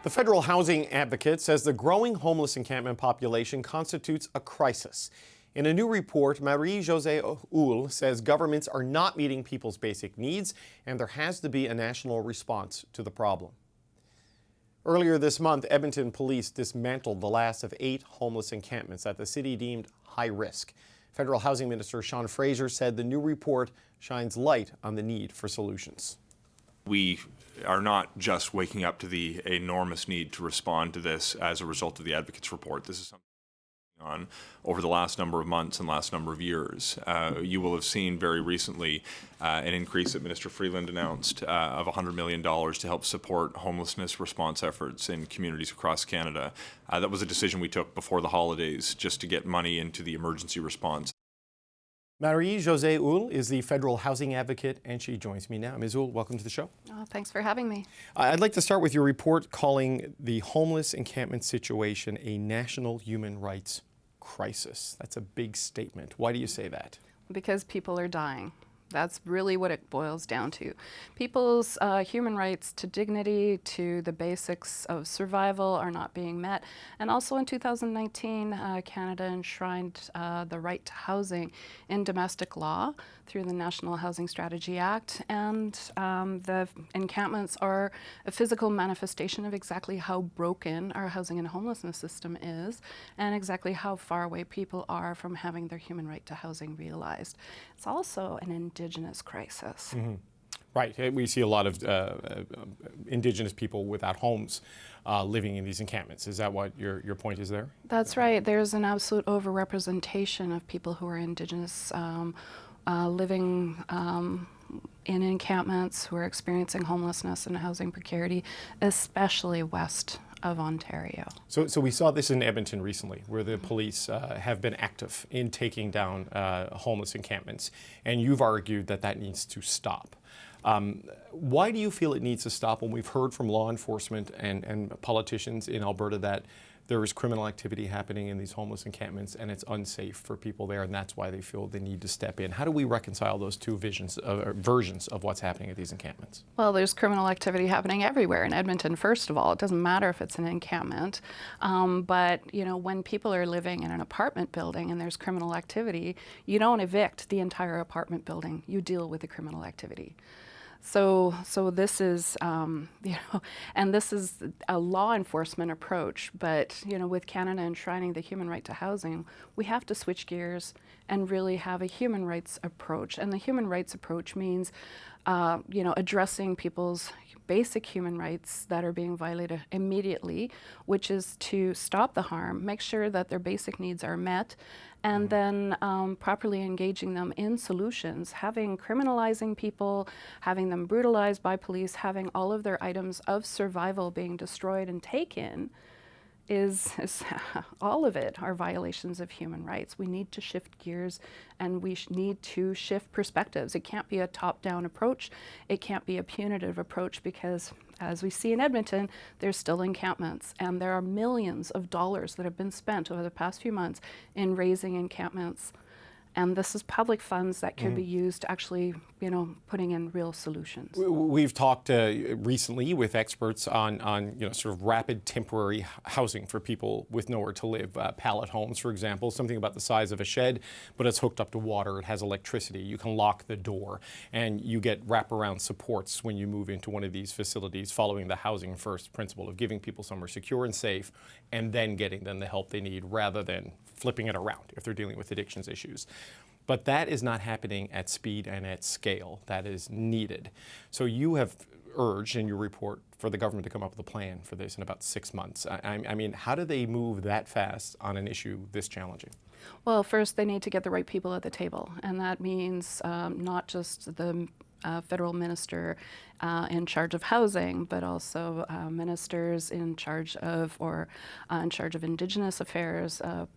The federal Housing Advocate says the growing homeless encampment population constitutes a crisis. In a new report, Marie-Josée Houle says governments are not meeting people's basic needs, and there has to be a national response to the problem. Earlier this month, Edmonton police dismantled the last of 8 homeless encampments that the city deemed high risk. Federal Housing Minister Sean Fraser said the new report shines light on the need for solutions. We are not just waking up to the enormous need to respond to this as a result of the Advocate's report. This is something on over the last number of months and last number of years. You will have seen very recently an increase that Minister Freeland announced of $100 million to help support homelessness response efforts in communities across Canada. That was a decision we took before the holidays just to get money into the emergency response. Marie-Josée Houle is the federal housing advocate, and she joins me now. Ms. Houle, welcome to the show. Oh, thanks for having me. I'd like to start with your report calling the homeless encampment situation a national human rights crisis. That's a big statement. Why do you say that? Because people are dying. That's really what it boils down to. People's human rights to dignity, to the basics of survival are not being met. And also in 2019, Canada enshrined the right to housing in domestic law through the National Housing Strategy Act. And the encampments are a physical manifestation of exactly how broken our housing and homelessness system is, and exactly how far away people are from having their human right to housing realized. It's also an Indigenous crisis. Mm-hmm. Right. We see a lot of Indigenous people without homes living in these encampments. Is that what your point is there? That's right. There's an absolute overrepresentation of people who are Indigenous living in encampments, who are experiencing homelessness and housing precarity, especially west of Ontario. So we saw this in Edmonton recently, where the police have been active in taking down homeless encampments, and you've argued that that needs to stop. Why do you feel it needs to stop when we've heard from law enforcement and politicians in Alberta that there is criminal activity happening in these homeless encampments and it's unsafe for people there, and that's why they feel they need to step in? How do we reconcile those two versions of what's happening at these encampments? Well, there's criminal activity happening everywhere in Edmonton, first of all. It doesn't matter if it's an encampment, but when people are living in an apartment building and there's criminal activity, you don't evict the entire apartment building. You deal with the criminal activity. So this is, and this is a law enforcement approach, but, with Canada enshrining the human right to housing, we have to switch gears and really have a human rights approach. And the human rights approach means, addressing people's basic human rights that are being violated immediately, which is to stop the harm, make sure that their basic needs are met, and then properly engaging them in solutions. Criminalizing people, having them brutalized by police, having all of their items of survival being destroyed and taken is all of it are violations of human rights. We need to shift gears, and we need to shift perspectives. It can't be a top-down approach. It can't be a punitive approach, because as we see in Edmonton, there's still encampments, and there are millions of dollars that have been spent over the past few months in raising encampments. And this is public funds that could be used to actually, putting in real solutions. We've talked recently with experts on sort of rapid temporary housing for people with nowhere to live. Pallet homes, for example, something about the size of a shed, but it's hooked up to water. It has electricity. You can lock the door, and you get wraparound supports when you move into one of these facilities, following the housing first principle of giving people somewhere secure and safe, and then getting them the help they need, rather than flipping it around if they're dealing with addictions issues. But that is not happening at speed and at scale that is needed. So you have urged in your report for the government to come up with a plan for this in about 6 months. I mean, how do they move that fast on an issue this challenging? Well, first they need to get the right people at the table, and that means not just the federal minister in charge of housing, but also ministers in charge of Indigenous affairs, of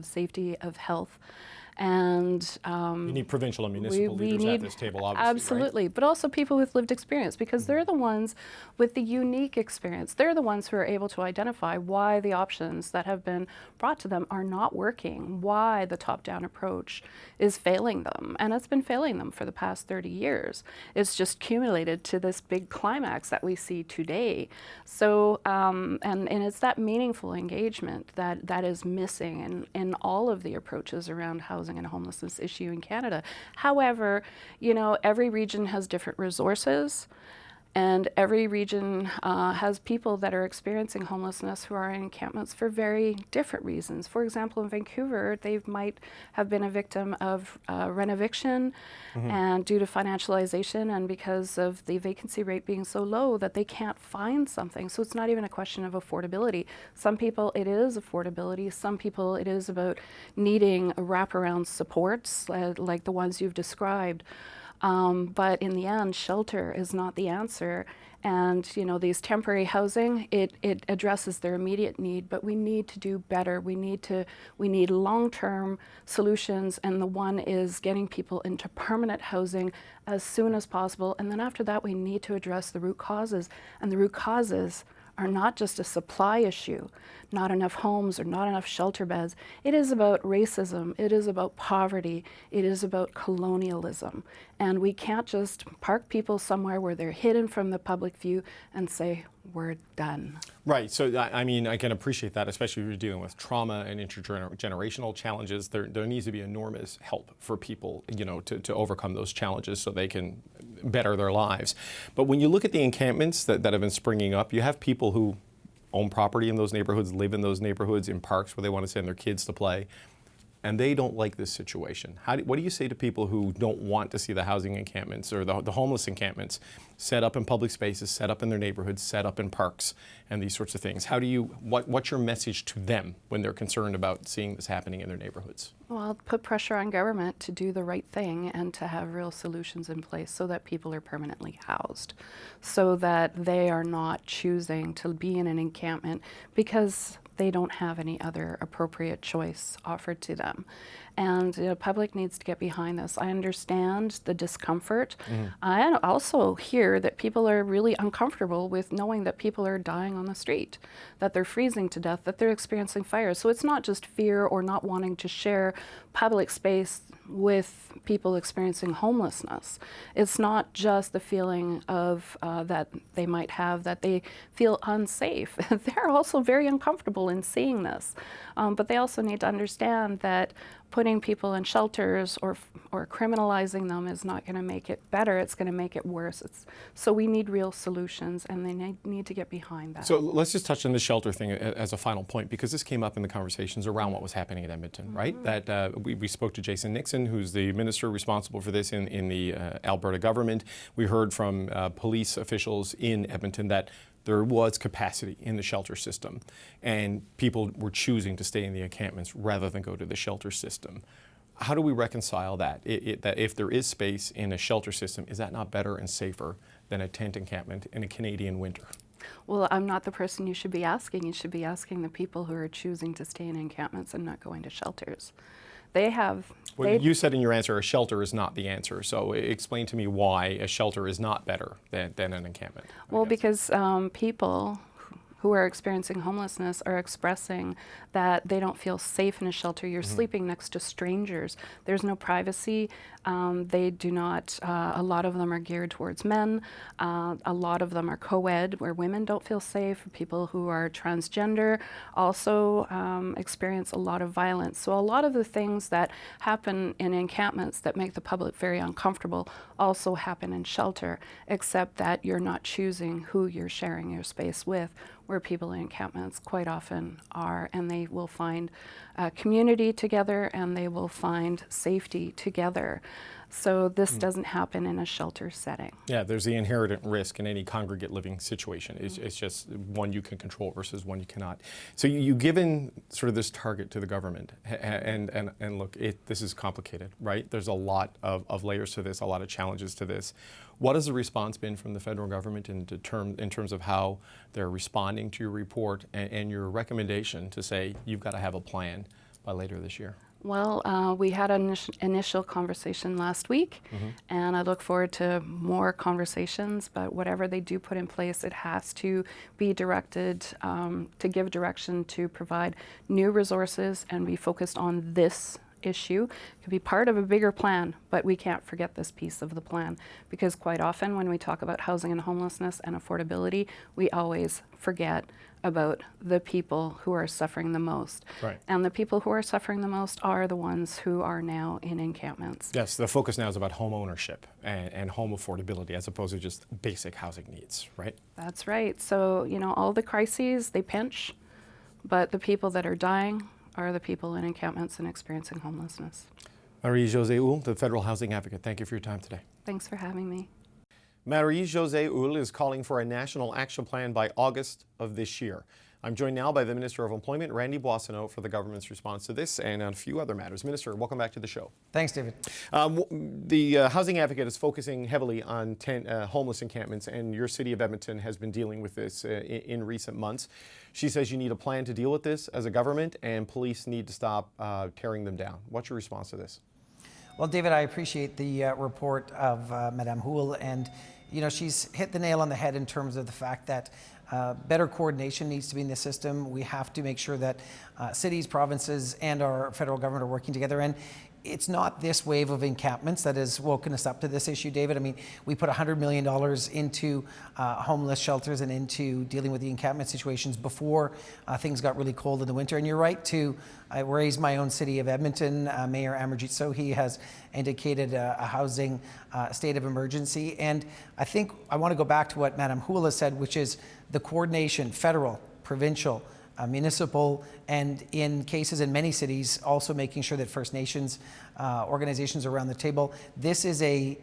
safety, of health. And you need provincial and municipal leaders at this table, obviously, absolutely, right? but also people with lived experience, because they're the ones with the unique experience. They're the ones who are able to identify why the options that have been brought to them are not working, why the top-down approach is failing them, and it's been failing them for the past 30 years. It's just accumulated to this big climax that we see today. So, and it's that meaningful engagement that is missing in all of the approaches around housing and homelessness issue in Canada. However, you know, every region has different resources, and every region has people that are experiencing homelessness who are in encampments for very different reasons. For example, in Vancouver, they might have been a victim of renoviction, and due to financialization and because of the vacancy rate being so low that they can't find something. So it's not even a question of affordability. Some people, it is affordability. Some people, it is about needing wraparound supports like the ones you've described. But in the end, shelter is not the answer. And, you know, these temporary housing, it addresses their immediate need, but we need to do better. We need long-term solutions, and the one is getting people into permanent housing as soon as possible. And then after that, we need to address the root causes. And the root causes are not just a supply issue, not enough homes or not enough shelter beds. It is about racism, it is about poverty, it is about colonialism. And we can't just park people somewhere where they're hidden from the public view and say, we're done. Right. So, I mean, I can appreciate that, especially if you're dealing with trauma and intergenerational challenges. There needs to be enormous help for people, you know, to overcome those challenges so they can better their lives. But when you look at the encampments that have been springing up, you have people who own property in those neighborhoods, live in those neighborhoods, in parks where they want to send their kids to play, and they don't like this situation. What do you say to people who don't want to see the housing encampments or the homeless encampments set up in public spaces, set up in their neighborhoods, set up in parks, and these sorts of things? What's your message to them when they're concerned about seeing this happening in their neighborhoods? Well, put pressure on government to do the right thing and to have real solutions in place so that people are permanently housed, so that they are not choosing to be in an encampment because they don't have any other appropriate choice offered to them. And the public needs to get behind this. I understand the discomfort. I also hear that people are really uncomfortable with knowing that people are dying on the street, that they're freezing to death, that they're experiencing fires. So it's not just fear or not wanting to share public space with people experiencing homelessness. It's not just the feeling of that they might have, that they feel unsafe. They're also very uncomfortable in seeing this. But they also need to understand that putting people in shelters or criminalizing them is not going to make it better. It's going to make it worse. So we need real solutions, and they need to get behind that. So let's just touch on the shelter thing as a final point, because this came up in the conversations around what was happening in Edmonton, right? That we spoke to Jason Nixon, who's the minister responsible for this in the Alberta government. We heard from police officials in Edmonton that there was capacity in the shelter system, and people were choosing to stay in the encampments rather than go to the shelter system. How do we reconcile that? That if there is space in a shelter system, is that not better and safer than a tent encampment in a Canadian winter? Well, I'm not the person you should be asking. You should be asking the people who are choosing to stay in encampments and not going to shelters. You said in your answer, a shelter is not the answer. So explain to me why a shelter is not better than an encampment. Well, because people who are experiencing homelessness are expressing that they don't feel safe in a shelter. You're sleeping next to strangers. There's no privacy. They do not, a lot of them are geared towards men. A lot of them are co-ed, where women don't feel safe. People who are transgender also experience a lot of violence. So a lot of the things that happen in encampments that make the public very uncomfortable also happen in shelter, except that you're not choosing who you're sharing your space with, where people in encampments quite often are, and they will find community together and they will find safety together. So this doesn't happen in a shelter setting. Yeah, there's the inherent risk in any congregate living situation. It's just one you can control versus one you cannot. So you've given sort of this target to the government, and look, this is complicated, right? There's a lot of layers to this, a lot of challenges to this. What has the response been from the federal government in terms of how they're responding to your report and your recommendation to say you've got to have a plan by later this year? Well, we had an initial conversation last week, and I look forward to more conversations, but whatever they do put in place, it has to be directed to give direction to provide new resources and be focused on this issue. It could be part of a bigger plan, but we can't forget this piece of the plan, because quite often when we talk about housing and homelessness and affordability, we always forget about the people who are suffering the most. Right. And the people who are suffering the most are the ones who are now in encampments. Yes, the focus now is about home ownership and home affordability as opposed to just basic housing needs, right? That's right. So, you know, all the crises, they pinch, but the people that are dying are the people in encampments and experiencing homelessness. Marie-Josée Houle, the Federal Housing Advocate, thank you for your time today. Thanks for having me. Marie-Josée Houle is calling for a national action plan by August of this year. I'm joined now by the Minister of Employment, Randy Boissonnault, for the government's response to this and on a few other matters. Minister, welcome back to the show. Thanks, David. The Housing Advocate is focusing heavily on homeless encampments, and your city of Edmonton has been dealing with this in recent months. She says you need a plan to deal with this as a government, and police need to stop tearing them down. What's your response to this? Well, David, I appreciate the report of Madame Houle, and you know, she's hit the nail on the head in terms of the fact that better coordination needs to be in the system. We have to make sure that cities, provinces, and our federal government are working together. And it's not this wave of encampments that has woken us up to this issue, David. I mean, we put $100 million into homeless shelters and into dealing with the encampment situations before things got really cold in the winter. And you're right to raise my own city of Edmonton. Mayor Amarjeet Sohi has indicated a housing state of emergency. And I think I want to go back to what Madame Houle has said, which is the coordination, federal, provincial, municipal, and in cases in many cities, also making sure that First Nations organizations are around the table. This is a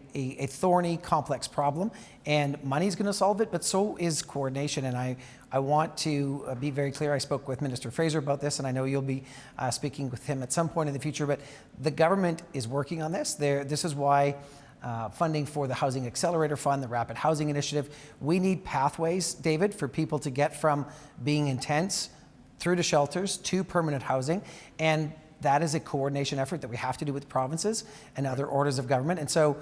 thorny, complex problem, and money's going to solve it, but so is coordination. And I want to be very clear. I spoke with Minister Fraser about this, and I know you'll be speaking with him at some point in the future, but the government is working on this. This is why funding for the Housing Accelerator Fund, the Rapid Housing Initiative. We need pathways, David, for people to get from being in tents through to shelters to permanent housing. And that is a coordination effort that we have to do with provinces and other orders of government. And so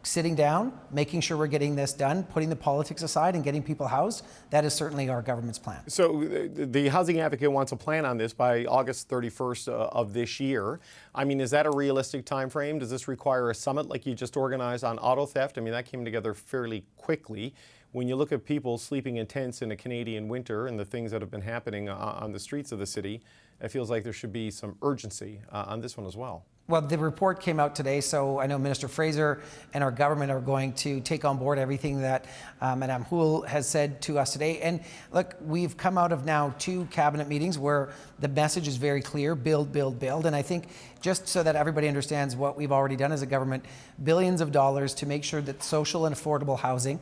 sitting down, making sure we're getting this done, putting the politics aside and getting people housed, that is certainly our government's plan. So the Housing Advocate wants a plan on this by August 31st of this year. I mean, is that a realistic time frame? Does this require a summit like you just organized on auto theft? I mean, that came together fairly quickly. When you look at people sleeping in tents in a Canadian winter and the things that have been happening on the streets of the city, it feels like there should be some urgency on this one as well. Well, the report came out today, so I know Minister Fraser and our government are going to take on board everything that Madame Houle has said to us today. And look, we've come out of now 2 cabinet meetings where the message is very clear: build, build, build. And I think just so that everybody understands what we've already done as a government, billions of dollars to make sure that social and affordable housing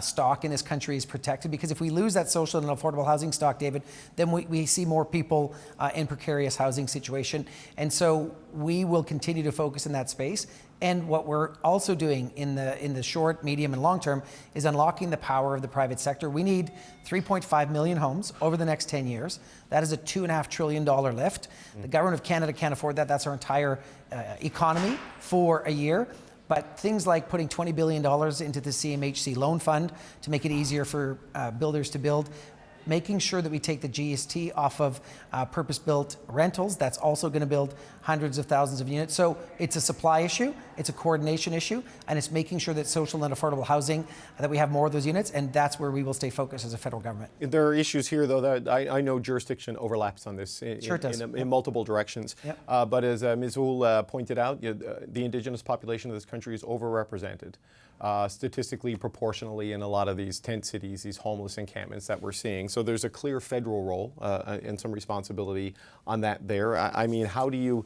stock in this country is protected, because if we lose that social and affordable housing stock, David, then we see more people in precarious housing situation. And so we will continue to focus in that space. And what we're also doing in the short, medium, and long term is unlocking the power of the private sector. We need 3.5 million homes over the next 10 years. That is a $2.5 trillion lift. The government of Canada can't afford that. That's our entire economy for a year. But things like putting $20 billion into the CMHC loan fund to make it easier for builders to build, making sure that we take the GST off of purpose-built rentals. That's also going to build hundreds of thousands of units. So it's a supply issue, it's a coordination issue, and it's making sure that social and affordable housing, that we have more of those units, and that's where we will stay focused as a federal government. There are issues here, though, that I know jurisdiction overlaps on this in multiple directions. Yep. But as Ms. Houle pointed out, the Indigenous population of this country is overrepresented. Statistically, proportionally, in a lot of these tent cities, these homeless encampments that we're seeing. So there's a clear federal role and some responsibility on that there. I mean, how do you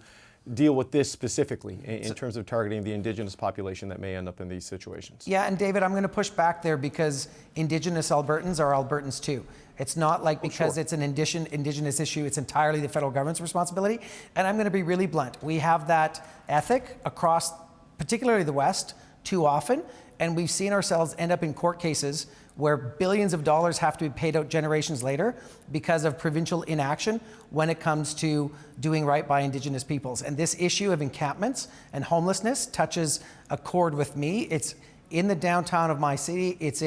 deal with this specifically in terms of targeting the Indigenous population that may end up in these situations? Yeah, and David, I'm going to push back there, because Indigenous Albertans are Albertans too. It's not like because it's an Indigenous issue, it's entirely the federal government's responsibility. And I'm going to be really blunt. We have that ethic across particularly the West too often, and we've seen ourselves end up in court cases where billions of dollars have to be paid out generations later because of provincial inaction when it comes to doing right by Indigenous peoples. And this issue of encampments and homelessness touches a chord with me. It's in the downtown of my city, it's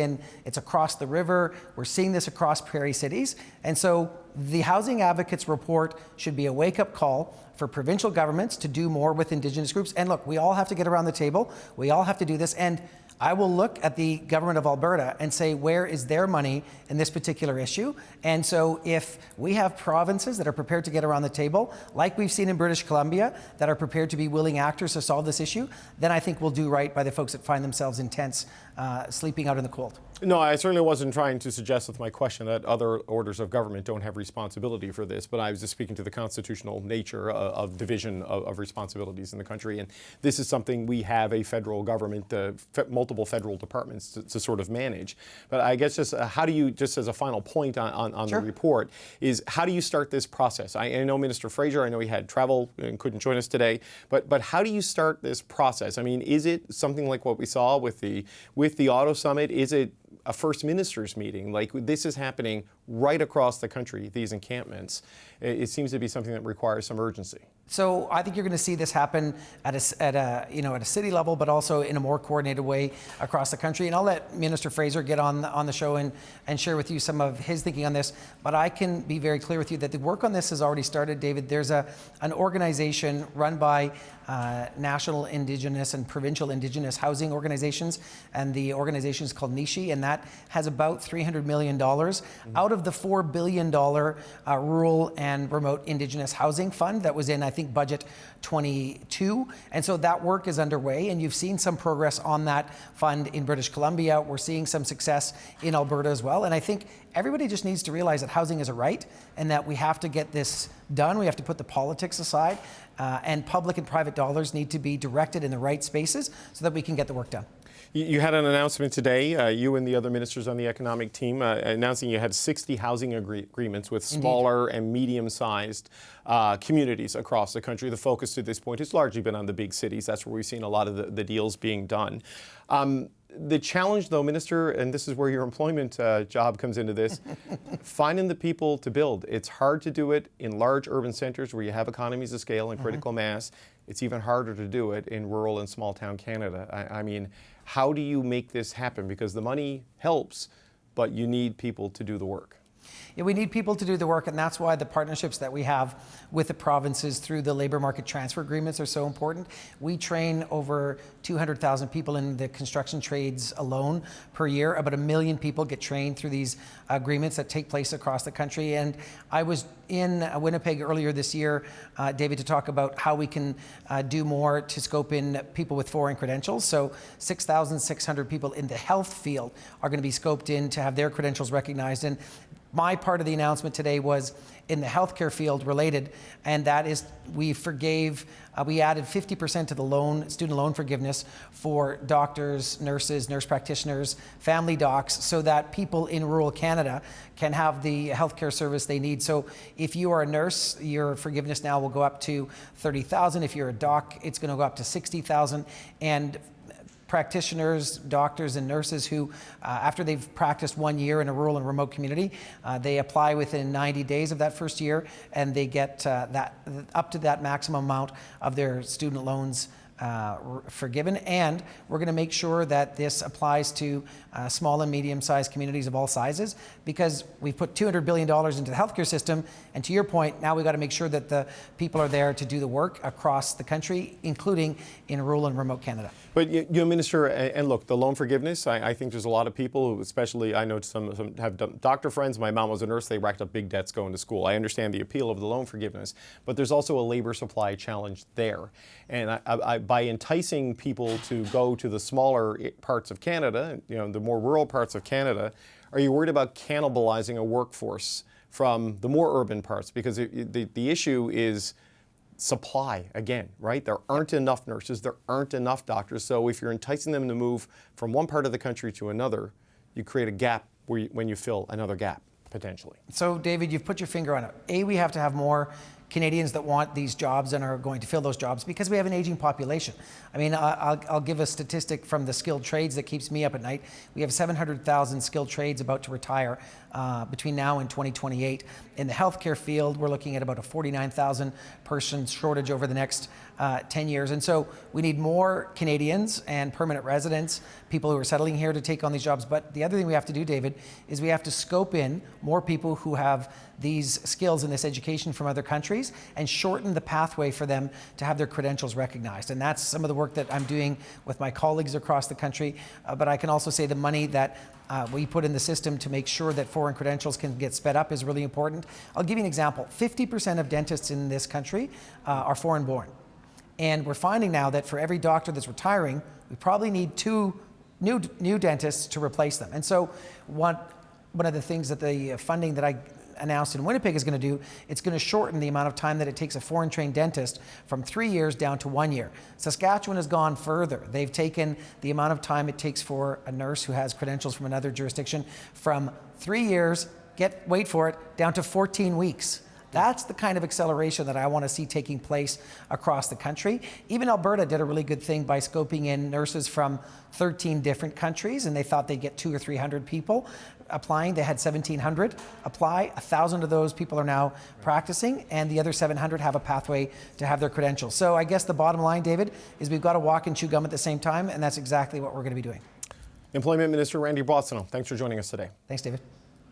across the river. We're seeing this across prairie cities. And so the Housing Advocates report should be a wake-up call for provincial governments to do more with Indigenous groups. And look, we all have to get around the table. We all have to do this. And I will look at the government of Alberta and say, where is their money in this particular issue? And so if we have provinces that are prepared to get around the table, like we've seen in British Columbia, that are prepared to be willing actors to solve this issue, then I think we'll do right by the folks that find themselves in tents, sleeping out in the cold. No, I certainly wasn't trying to suggest with my question that other orders of government don't have responsibility for this, but I was just speaking to the constitutional nature of division of responsibilities in the country. And this is something we have a federal government, multiple federal departments to sort of manage. But I guess just how do you, just as a final point on Sure. the report, is how do you start this process? I know Minister Fraser, I know he had travel and couldn't join us today, but how do you start this process? I mean, is it something like what we saw with the Auto Summit? Is it a First Minister's meeting? Like, this is happening right across the country, these encampments. It seems to be something that requires some urgency. So I think you're going to see this happen at a city level, but also in a more coordinated way across the country. And I'll let Minister Fraser get on the show and share with you some of his thinking on this. But I can be very clear with you that the work on this has already started, David. There's an organization run by national Indigenous and provincial Indigenous housing organizations, and the organization is called Nishi, and that has about $300 million out of the $4 billion rural and remote Indigenous housing fund that was in, I think, budget 22. And so that work is underway, and you've seen some progress on that fund in British Columbia. We're seeing some success in Alberta as well. And I think everybody just needs to realize that housing is a right and that we have to get this done. We have to put the politics aside, and public and private dollars need to be directed in the right spaces so that we can get the work done. You had an announcement today, you and the other ministers on the economic team, announcing you had 60 housing agreements with smaller and medium-sized communities across the country. The focus to this point has largely been on the big cities. That's where we've seen a lot of the deals being done. The challenge, though, Minister, and this is where your employment job comes into this, finding the people to build. It's hard to do it in large urban centers where you have economies of scale and critical mass. It's even harder to do it in rural and small town Canada. I mean, how do you make this happen? Because the money helps, but you need people to do the work. Yeah, we need people to do the work, and that's why the partnerships that we have with the provinces through the labour market transfer agreements are so important. We train over 200,000 people in the construction trades alone per year. About 1 million people get trained through these agreements that take place across the country. And I was in Winnipeg earlier this year, David, to talk about how we can do more to scope in people with foreign credentials. So 6,600 people in the health field are going to be scoped in to have their credentials recognized. And my part of the announcement today was in the healthcare field related, and that is we added 50% to the student loan forgiveness for doctors, nurses, nurse practitioners, family docs, so that people in rural Canada can have the healthcare service they need. So if you are a nurse, your forgiveness now will go up to $30,000. If you're a doc, it's going to go up to $60,000. And practitioners, doctors, and nurses who, after they've practiced 1 year in a rural and remote community, they apply within 90 days of that first year, and they get that up to that maximum amount of their student loans forgiven. And we're going to make sure that this applies to small and medium-sized communities of all sizes, because we've put $200 billion into the healthcare system. And to your point, now we've got to make sure that the people are there to do the work across the country, including in rural and remote Canada. But you, Minister, and look, the loan forgiveness, I think there's a lot of people who, especially I know some have doctor friends. My mom was a nurse. They racked up big debts going to school. I understand the appeal of the loan forgiveness, but there's also a labor supply challenge there. And by enticing people to go to the smaller parts of Canada, the more rural parts of Canada, are you worried about cannibalizing a workforce from the more urban parts? Because the issue is supply again, right? There aren't enough nurses, there aren't enough doctors. So if you're enticing them to move from one part of the country to another, you create a gap when you fill another gap, potentially. So, David, you've put your finger on it. We have to have more Canadians that want these jobs and are going to fill those jobs because we have an aging population. I mean, I'll give a statistic from the skilled trades that keeps me up at night. We have 700,000 skilled trades about to retire between now and 2028. In the healthcare field, we're looking at about a 49,000 person shortage over the next 10 years. And so we need more Canadians and permanent residents, people who are settling here to take on these jobs. But the other thing we have to do, David, is we have to scope in more people who have these skills and this education from other countries and shorten the pathway for them to have their credentials recognized. And that's some of the work that I'm doing with my colleagues across the country. But I can also say the money that we put in the system to make sure that foreign credentials can get sped up is really important. I'll give you an example. 50% of dentists in this country are foreign born. And we're finding now that for every doctor that's retiring, we probably need 2 new dentists to replace them. And so one of the things that the funding that I announced in Winnipeg is going to do, it's going to shorten the amount of time that it takes a foreign trained dentist from 3 years down to 1 year. Saskatchewan has gone further. They've taken the amount of time it takes for a nurse who has credentials from another jurisdiction from 3 years, wait for it, down to 14 weeks. That's the kind of acceleration that I want to see taking place across the country. Even Alberta did a really good thing by scoping in nurses from 13 different countries, and they thought they'd get 200 or 300 people applying. They had 1,700 apply. 1,000 of those people are now practicing, and the other 700 have a pathway to have their credentials. So I guess the bottom line, David, is we've got to walk and chew gum at the same time, and that's exactly what we're going to be doing. Employment Minister Randy Boissonnault, thanks for joining us today. Thanks, David.